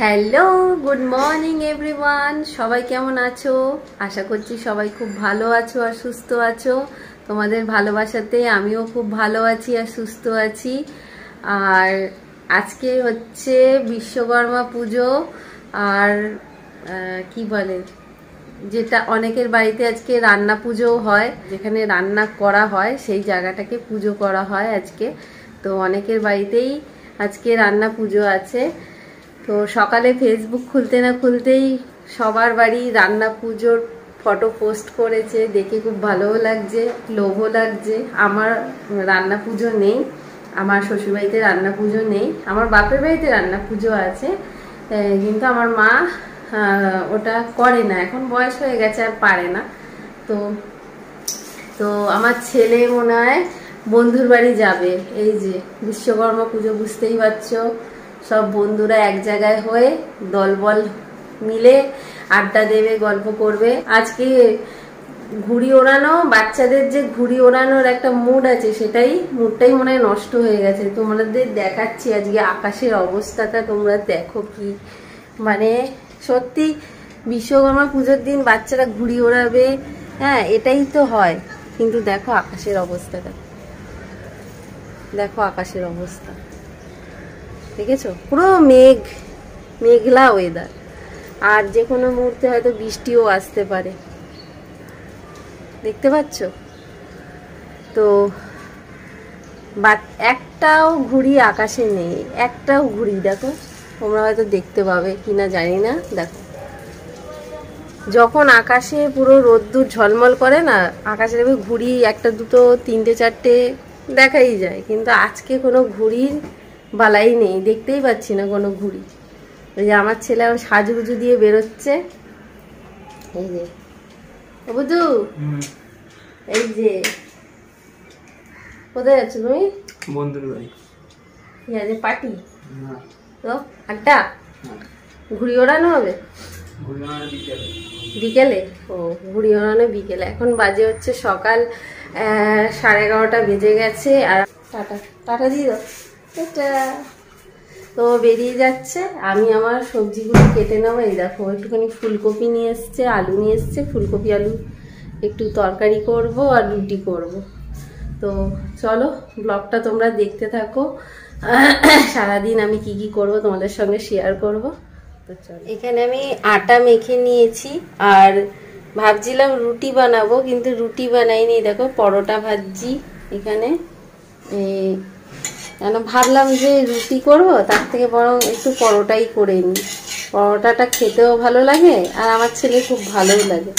Hello, good morning everyone. সবাই কেমন আছো? আশা করছি সবাই খুব ভালো আছো আর সুস্থ আছো। তোমাদের ভালোবাসাতে আমিও খুব ভালো আছি আর সুস্থ আছি। আর আজকে হচ্ছে বিশ্বকর্মা পুজো, আর কি বলে, যেটা অনেকের বাড়িতে আজকে রান্না পুজো হয়, যেখানে রান্না করা হয় সেই জায়গাটাকে পুজো করা হয় আজকে। তো অনেকের বাড়িতেই আজকে রান্না পুজো আছে। তো সকালে ফেসবুক খুলতে না খুলতেই সবার বাড়ি রান্না পুজোর ফটো পোস্ট করেছে, দেখে খুব ভালোও লাগছে, লোভও লাগছে। আমার রান্না পুজো নেই, আমার শ্বশুরবাড়িতে রান্না পুজো নেই, আমার বাপের বাড়িতে রান্না পুজো আছে, কিন্তু আমার মা ওটা করে না, এখন বয়স হয়ে গেছে আর পারে না। তো তো আমার ছেলে মনে হয় বন্ধুর বাড়ি যাবে। এই যে বিশ্বকর্মা পুজো, বুঝতেই পারছো, সব বন্ধুরা এক জায়গায় হয়ে দলবল মিলে আড্ডা দেবে, গল্প করবে। আজকে ঘুড়ি ওড়ানো, বাচ্চাদের যে ঘুড়ি ওড়ানোর একটা মুড আছে, মুডটাই মনে হয় নষ্ট হয়ে গেছে। তোমাদের দেখাচ্ছি আজকে আকাশের অবস্থাটা, তোমরা দেখো কি, মানে সত্যি বিশ্বকর্মা পুজোর দিন বাচ্চারা ঘুড়ি ওড়াবে, হ্যাঁ এটাই তো হয়, কিন্তু দেখো আকাশের অবস্থাটা, দেখো আকাশের অবস্থা, দেখেছো? পুরো মেঘলা ওয়েদার, আর যে কোনো মুহূর্তে হয়তো বৃষ্টিও আসতে পারে, দেখতে পাচ্ছ তো। একটাও ঘুড়ি আকাশে নেই, একটাও ঘুড়ি, দেখো তোমরা হয়তো দেখতে পাবে কিনা জানি না। দেখো যখন আকাশে পুরো রোদ্দুর ঝলমল করে না, আকাশে দেখবে ঘুড়ি একটা দুটো তিনটে চারটে দেখাই যায়, কিন্তু আজকে কোনো ঘুড়ির বালাই নেই, দেখতেই পাচ্ছি না কোনো ঘুড়ি। ওই যে আমার ছেলে আবার সাজুগুজু দিয়ে বেরোচ্ছে, এই যে বুঝু, এই যে কোথায় যাচ্ছ তুমি? বন্ধুর বাড়ি। ঠিক আছে, পার্টি তো আড্ডা, ঘুড়ি ওড়ানো হবে বিকেলে। ও, ঘুড়ি ওড়ানো বিকেলে। এখন বাজে হচ্ছে সকাল 11:30 বেজে গেছে। আর টাটা টাটা দিয়ে দাও, এটা তো বেরিয়ে যাচ্ছে। আমি আমার সবজিগুলো কেটে নেবো। এই দেখো একটুখানি ফুলকপি নিয়ে এসছে, আলু নিয়ে এসছে, ফুলকপি আলু একটু তরকারি করব আর রুটি করব। তো চলো ব্লগটা তোমরা দেখতে থাকো, সারাদিন আমি কি কি করব তোমাদের সঙ্গে শেয়ার করব। তো চলো, এখানে আমি আটা মেখে নিয়েছি আর ভাবছিলাম রুটি বানাবো, কিন্তু রুটি বানাইনি। দেখো পরোটা ভাজছি এখানে, কেন ভাবলাম যে রুটি করব, তার থেকে বরং একটু পরোটাই করে নিই। পরোটাটা খেতেও ভালো লাগে আর আমার ছেলে খুব ভালোই লাগে।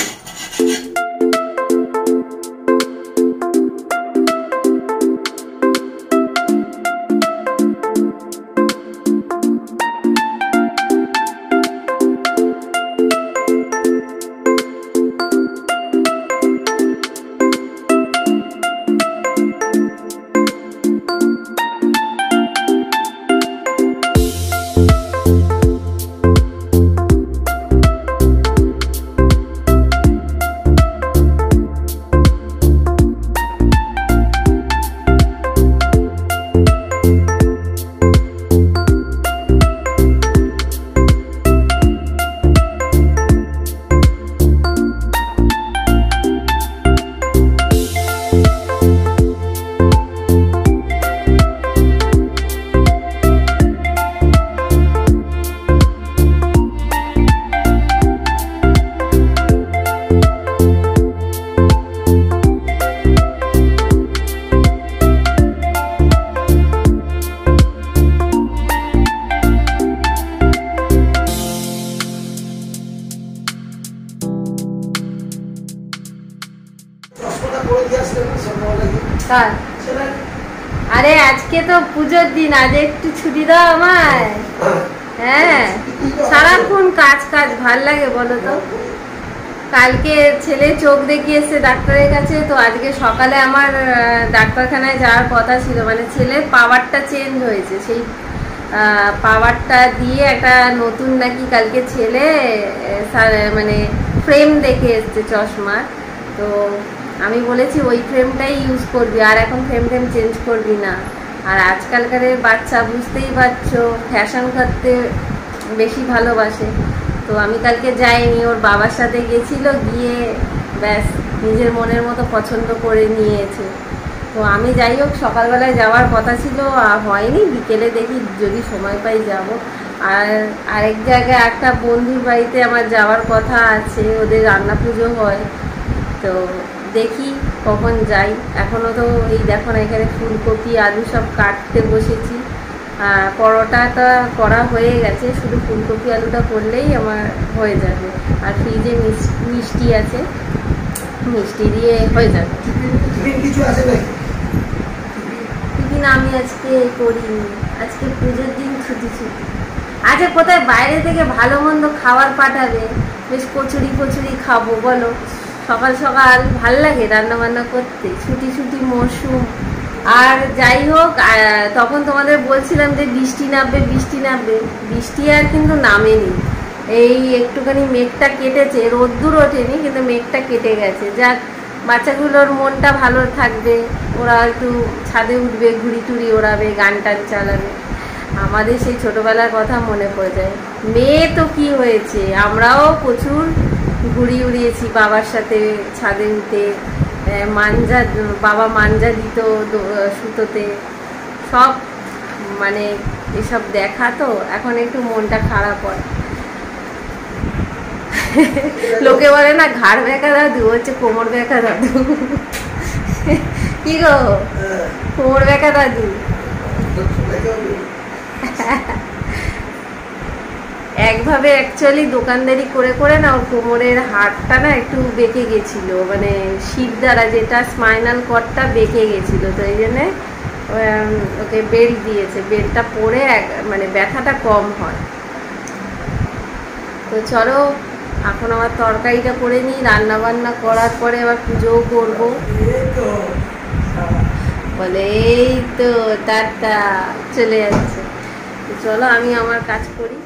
আরে আজকে তো পুজোর দিন, আজ একটু ছুটি দাও আমায়। হ্যাঁ, সারাক্ষণ কাজ কাজ, ভাল লাগে বলো তো? কালকে ছেলে চোখ দেখিয়েছে ডাক্তারের কাছে, তো আজকে সকালে আমার ডাক্তারখানায় যাওয়ার কথা ছিল। মানে ছেলের পাওয়ারটা চেঞ্জ হয়েছে, সেই পাওয়ারটা দিয়ে একটা নতুন নাকি কালকে ছেলে মানে ফ্রেম দেখে এসছে চশমা। তো আমি বলেছি ওই ফ্রেমটাই ইউজ করবি, আর এখন ফ্রেম চেঞ্জ করবি না। আর আজকালকার বাচ্চা বুঝতেই পারছো, ফ্যাশন করতে বেশি ভালোবাসে। তো আমি কালকে যাইনি, ওর বাবার সাথে গেছিল, গিয়ে ব্যাস নিজের মনের মতো পছন্দ করে নিয়েছে। তো আমি যাই হোক সকালবেলায় যাওয়ার কথা ছিল, হয়নি, বিকেলে দেখি যদি সময় পাই যাব। আর আরেক জায়গায় একটা বন্ধুর বাড়িতে আমার যাওয়ার কথা আছে, ওদের রান্না পুজো হয়, তো দেখি কখন যাই। এখনও তো এই দেখো না, এখানে ফুলকপি আলু সব কাটতে বসেছি। পরোটাটা করা হয়ে গেছে, শুধু ফুলকপি আলুটা করলেই আমার হয়ে যাবে। আর ফ্রিজে মিষ্টি আছে, মিষ্টি দিয়ে হয়ে যাবে। টিফিন আমি আজকে করিনি, আজকে পুজোর দিন ছুটি। আচ্ছা, কোথায় বাইরে থেকে ভালো মন্দ খাবার পাঠাবে, বেশ কচুরি খাবো বলো? সকাল সকাল ভাল লাগে রান্না বান্না করতে, ছুটি মরশুম। আর যাই হোক, তখন তোমাদের বলছিলাম যে বৃষ্টি নামবে, বৃষ্টি আর কিন্তু নামেনি। এই একটুখানি মেঘটা কেটেছে, রোদ্দুর ওঠেনি, কিন্তু মেঘটা কেটে গেছে। যাক, বাচ্চাগুলোর মনটা ভালো থাকবে, ওরা একটু ছাদে উঠবে, ঘুড়ি টুড়ি ওড়াবে, গান টান চালাবে। আমাদের সেই ছোটবেলার কথা মনে পড়ে যায়। মেয়ে তো কি হয়েছে, আমরাও প্রচুর ঘুড়ি উড়িয়েছি বাবার সাথে ছাদে উঠে, বাবা মাঞ্জা দিত সুতোতে, সব মানে এসব দেখা তো এখন একটু মনটা খারাপ হয়। লোকে বলে না ঘাড় বেঁকা দাদু, হচ্ছে কোমর বেঁকা দাদু। কি গো, কোমর বেঁকা দাদু। একভাবে অ্যাকচুয়ালি দোকানদারি করে না, ওর কোমরের হাড়টা না একটু বেঁকে গেছিল, মানে শির দ্বারা যেটা স্পাইনাল কর্ডটা বেঁকে গেছিল, তো এই জন্যে ওকে বেল্ট দিয়েছে। বেল্টটা পরে মানে ব্যথাটা কম হয়। তো চলো এখন আমার তরকারিটা করে নিই, রান্না বান্না করার পরে আবার পুজোও করবো। বলে এই তো টাটা চলে যাচ্ছে। চলো আমি আমার কাজ করি।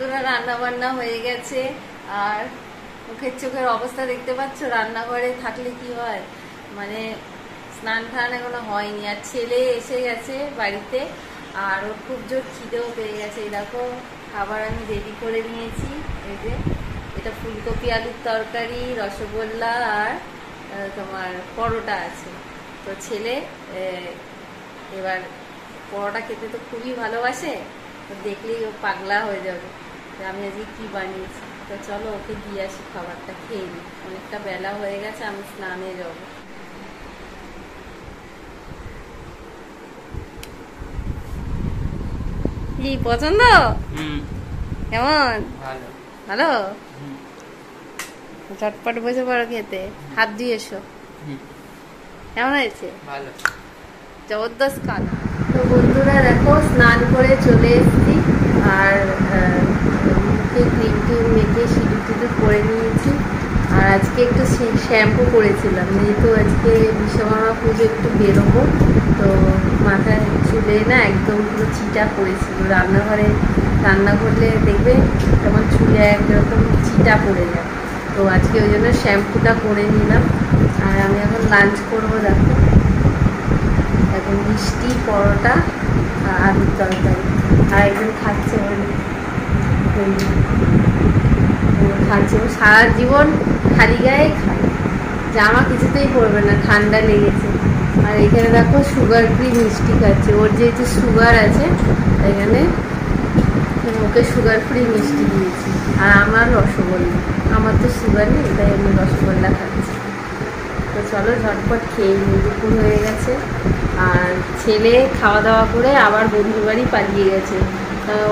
বন্ধুরা রান্না বান্না হয়ে গেছে, আর মুখের চোখের অবস্থা দেখতে পাচ্ছ। রান্নাঘরে থাকলে কি হয়, মানে স্নান টান এখনো হয়নি, আর ছেলে এসে গেছে বাড়িতে, আর ওর খুব জোর খিদেও পেয়ে গেছে। এই দেখো খাবার আমি রেডি করে নিয়েছি। এই যে এটা ফুলকপি আলুর তরকারি, রসগোল্লা আর তোমার পরোটা আছে। তো ছেলে এবার পরোটা খেতে তো খুবই ভালোবাসে, তো দেখলেই ও পাগলা হয়ে যাবে যে আমি আজকে কি বানিয়েছি। তো চলো ওকে দিয়ে আসি, খাবারটা খেয়ে নিই, অনেকটা বেলা হয়ে গেছে, আমি স্নানে যাবো। কি পছন্দ? কেমন? ভালো। ঝটপট বসে পড়ো খেতে, হাত দিয়ে এসো। কেমন হয়েছে? ভালো, জবরদস্ত খানা। তো বন্ধুরা দেখো স্নান করে চলে এসেছি, আর মুখে ক্রিম টিম মেখে সিঁদুর টিঁদুর করে নিয়েছি। আর আজকে একটু শ্যাম্পু করেছিলাম, যেহেতু আজকে বিশ্বকর্মা পুজো একটু বেরোবো, তো মাথায় চুলে না একদম পুরো চিটা পড়েছিল। রান্নাঘরে রান্না করলে দেখবে যেমন চুলে একরকম চিটা পড়ে যায়, তো আজকে ওই জন্য শ্যাম্পুটা করে নিলাম। আর আমি এখন লাঞ্চ করবো। দেখো এখন মিষ্টি, পরোটা, আলুর তরকারি, আর একজন খাচ্ছে খাচ্ছে। সারা জীবন খালি গায়ে খায়, জামা কিছুতেই পরবে না, ঠান্ডা লেগেছে। আর এখানে দেখো সুগার ফ্রি মিষ্টি খাচ্ছে, ওর যেহেতু সুগার আছে এখানে ওকে সুগার ফ্রি মিষ্টি দিয়েছি। আর আমার রসগোল্লা, আমার তো সুগার নেই, তাই আমি রসগোল্লা খাচ্ছি। তো চলো ঝটপট খেয়ে নিই, দুপুর হয়ে গেছে। আর ছেলে খাওয়া দাওয়া করে আবার বন্ধুর বাড়ি পালিয়ে গেছে।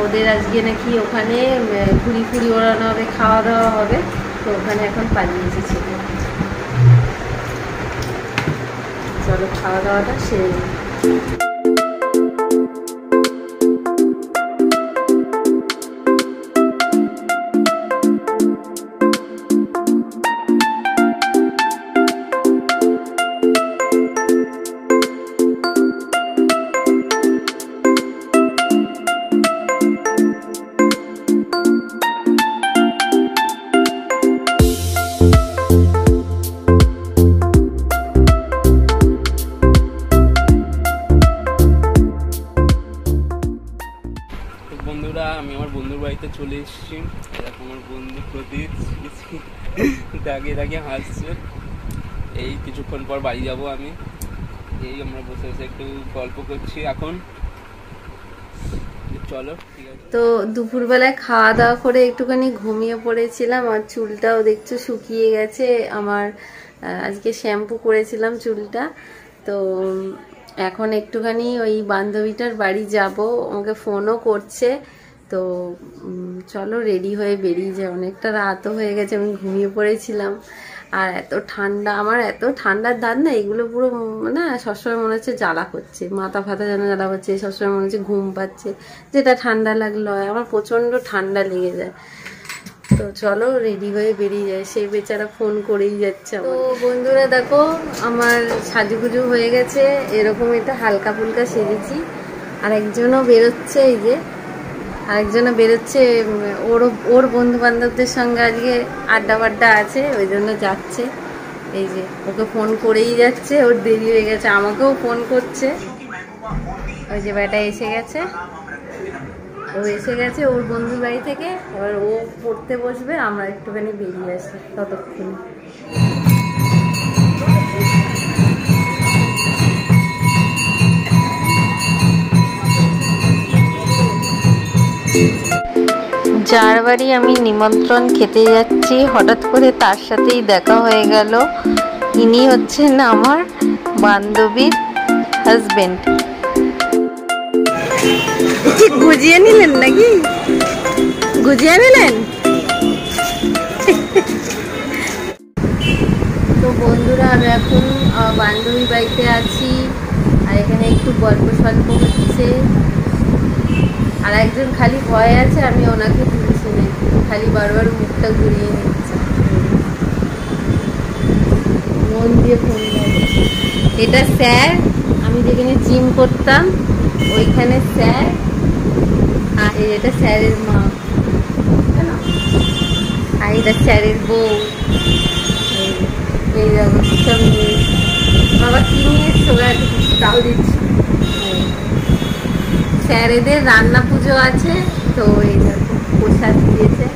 ওদের আজকে নাকি ওখানে ঘুরি ফুরি ওড়ানো হবে, খাওয়া দাওয়া হবে, তো ওখানে এখন পালিয়েছে ছেলে। চলো খাওয়া দাওয়াটা সেরে নিই। বন্ধুরা আমি আমার বন্ধুর বাড়িতে চলে এসেছি। এরকম আমার বন্ধু প্রদীপ দাঁড়িয়ে দাঁড়িয়ে হাসছে। এই কিছুক্ষণ পর বাড়ি যাব আমি। এই আমরা বসে বসে একটু গল্প করছি এখন। চলো ঠিক আছে। তো দুপুরবেলায় খাওয়া দাওয়া করে একটুখানি ঘুমিয়ে পড়েছিলাম, আর চুলটাও দেখছো শুকিয়ে গেছে আমার। আজকে শ্যাম্পু করেছিলাম চুলটা। তো এখন একটুখানি ওই বান্ধবীটার বাড়ি যাব, আমাকে ফোনও করছে। তো চলো রেডি হয়ে বেরিয়ে যায়, অনেকটা রাতও হয়ে গেছে, আমি ঘুমিয়ে পড়েছিলাম। আর এত ঠান্ডা, আমার এত ঠান্ডার দাঁত না, এগুলো পুরো না সবসময় মনে হচ্ছে জ্বালা করছে, মাথা ফাতা যেন জ্বালা করছে, সবসময় মনে হচ্ছে ঘুম পাচ্ছে, যেটা ঠান্ডা লাগলো হয়, আমার প্রচণ্ড ঠান্ডা লেগে যায়। তো চলো রেডি হয়ে বেরিয়ে যায়, সেই বেচারা ফোন করেই যাচ্ছে। তো বন্ধুরা দেখো আমার সাজুগুজু হয়ে গেছে, এরকম এটা হালকা ফুলকা সেজেছি। আর একজনও বেরোচ্ছে, এই যে আরেকজনও বেরোচ্ছে, ওর বন্ধু বান্ধবদের সঙ্গে আজকে আড্ডা বাড্ডা আছে, ওই জন্য যাচ্ছে। এই যে ওকে ফোন করেই যাচ্ছে, ওর দেরি হয়ে গেছে, আমাকেও ফোন করছে। ওই যে বেটা এসে গেছে, ও এসে গেছে ওর বন্ধুর বাড়ি থেকে, এবার ও পড়তে বসবে, আমরা একটুখানি বেরিয়ে আসি ততক্ষণে। যার বাড়ি আমি নিমন্ত্রণ খেতে যাচ্ছি, হঠাৎ করে তার সাথেই দেখা হয়ে গেল। ইনি হচ্ছেন আমার বান্ধবীর হাজবেন্ড। গুজিয়ে নিলেন নাকি? গুজিয়ে নিলেন? তো বন্ধুরা আমি এখন বান্ধবীর বাড়িতে আছি, আর এখানে একটু গল্প সল্প হচ্ছে। আর একজন খালি ভয় আছে, আমি ওনাকে তুলছি না, খালি বারবার মুখটা ঘুরিয়ে নিচ্ছে, মন দিয়ে ফোন করছে। এটা স্যার, আমি যেখানে জিম করতাম ওইখানে স্যার, আর এটা স্যারের মা। আর এটা স্যারের বউ, এই দেখো সব নিয়ে বাবা কি নিয়ে এসছো, তাও দিচ্ছি। স্যারেদের রান্না পুজো আছে তো এই দেখো প্রসাদ দিয়েছে,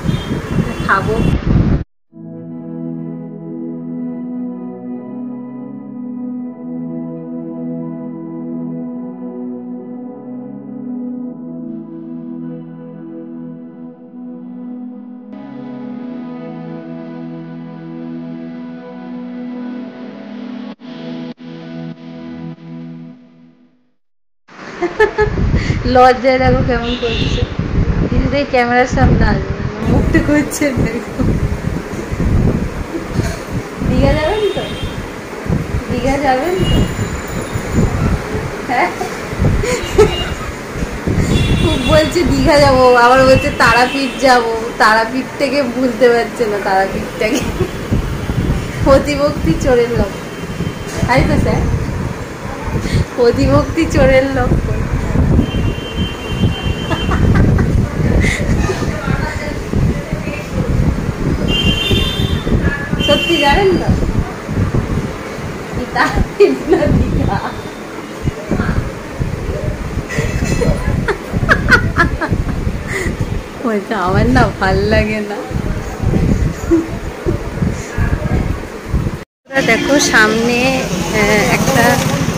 খাবো। লজ্জায় দেখো কেমন করছে, কিছুতেই ক্যামেরার সামনে আসবে না, মুখটা করছে। দীঘা যাবেন তো? দীঘা যাবেন তো? হ্যাঁ খুব বলছে দীঘা যাবো, আবার বলছে তারাপীঠ যাবো, তারাপীঠ থেকে বুঝতে পারছে না তারাপীঠটাকে। প্রতিভক্তি চোরের লোক, তাই তো স্যার? প্রতিভক্তি চোরের লোক। সত্যি জানেন তো দীঘা? ওইটা আমার না ভাল লাগে না। দেখো সামনে একটা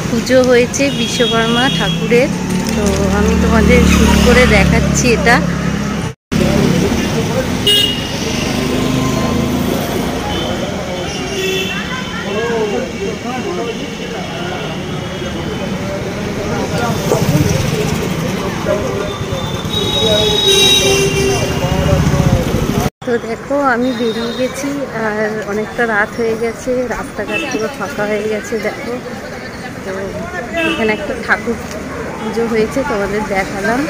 পুজো হয়েছে বিশ্বকর্মা ঠাকুরের, তো আমি তোমাদের শুট করে দেখাচ্ছি এটা। তো দেখো আমি বেরিয়ে গেছি আর অনেকটা রাত হয়ে গেছে, রাস্তাঘাট পুরো ফাঁকা হয়ে গেছে। দেখো তো এখানে একটা ঠাকুর পুজো হয়েছে, তোমাদের দেখালাম।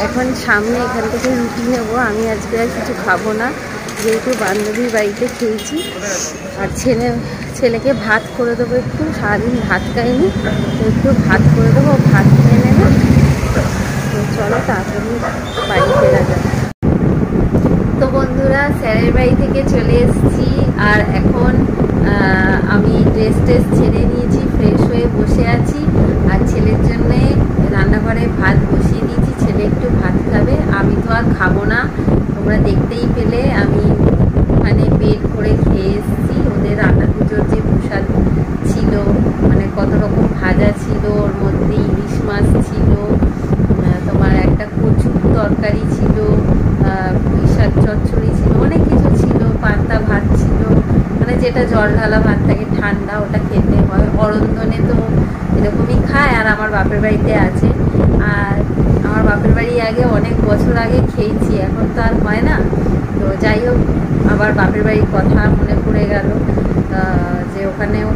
এখন সামনে এখান থেকে রুটি নেবো। আমি আজকে আর কিছু খাবো না, যেহেতু বান্ধবীর বাড়িতে খেয়েছি। আর ছেলেকে ভাত করে দেবো, একটু সারাদিন ভাত খাইনি তো একটু ভাত করে দেবো, ভাত খেয়ে নেবো। তো চলো তাড়াতাড়ি বাড়ি ফেরা যাবে। তো বন্ধুরা স্যারের বাড়ি থেকে চলে এসেছি, আর এখন আমি ড্রেস ছেড়ে নিয়েছি, ফ্রেশ হয়ে বসে আছি। আর ছেলের জন্যে রান্নাঘরে ভাত বসিয়ে দিয়েছি, ছেলে একটু ভাত খাবে, আমি তো আর খাবো না। তোমরা দেখতেই পেলে আমি মানে পেট ভরে খেয়ে এসেছি। ওদের রান্না পুজোর যে প্রসাদ ছিল, মানে কত রকম ভাজা ছিল, ওর মধ্যে ইলিশ মাছ ছিল, তোমার একটা কচুর তরকারি ছিল, পুঁইশাক চচ্চড়ি ছিল, অনেক কিছু ছিল, পান্তা ভাত ছিল, মানে যেটা জল ঢালা ভাত থাকে ঠান্ডা, ওটা খেতে হয়। অরন্ধনে তো এরকমই খায়, আর আমার বাপের বাড়িতে আছে। আর আমার বাপের বাড়ি আগে অনেক বছর আগে খেয়েছি, এখন তো আর হয় না। তো যাই হোক, আবার বাপের বাড়ির কথা মনে পড়ে গেল যে ওখানেও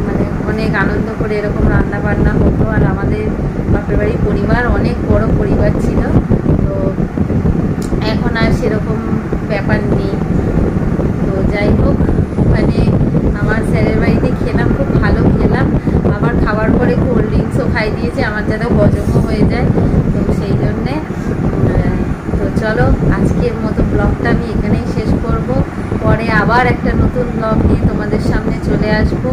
মানে অনেক আনন্দ করে এরকম রান্না বান্না হতো। আর আমাদের বাপের বাড়ির পরিবার অনেক বড় পরিবার ছিল, তো এখন আর সেরকম ব্যাপার নেই। তো যাই হোক, ওখানে আমার স্যারের বাড়িতে খেলাম, খুব ভালো খেলাম। আবার খাওয়ার পরে কোল্ড ড্রিঙ্কসও খাই দিয়েছে, আমার যাতে হজমও হয়ে যায়, তো সেই জন্যে। তো চলো আজকের মতো ব্লগটা আমি এখানেই শেষ করব। পরে আবার একটা নতুন ব্লগ নিয়ে তোমাদের সামনে চলে আসব।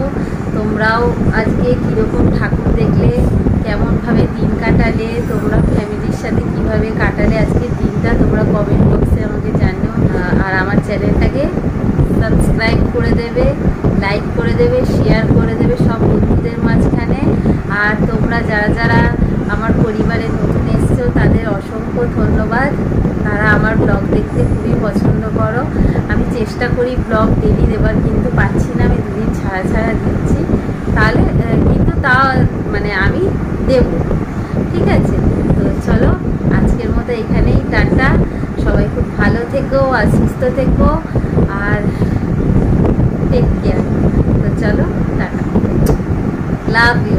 তোমরাও আজকে কীরকম ঠাকুর দেখলে, কেমনভাবে দিন কাটালে, তোমরা ফ্যামিলির সাথে কিভাবে কাটালে আজকের দিনটা, তোমরা কমেন্ট বক্সে আমাকে জানিও। আর আমার চ্যানেলটাকে সাবস্ক্রাইব করে দেবে, লাইক করে দেবে, শেয়ার করে দেবে সব বন্ধুদের মাঝখানে। আর তোমরা যারা যারা আমার পরিবারে নতুন এসছো তাদের অসংখ্য ধন্যবাদ। তারা আমার ব্লগ দেখতে খুবই পছন্দ করো। আমি চেষ্টা করি ব্লগ ডেলি দেবার, কিন্তু পাচ্ছি না, আমি দুদিন ছাড়া ছাড়া দিচ্ছি। তাহলে কিন্তু তা মানে আমি দেব, ঠিক আছে? তো চলো আজকের মতো এখানেই টাটা। সবাই খুব ভালো থেকো আর সুস্থ থেকো, আর টেক কেয়ার। তো চলো টাটা, লাভ ইউ।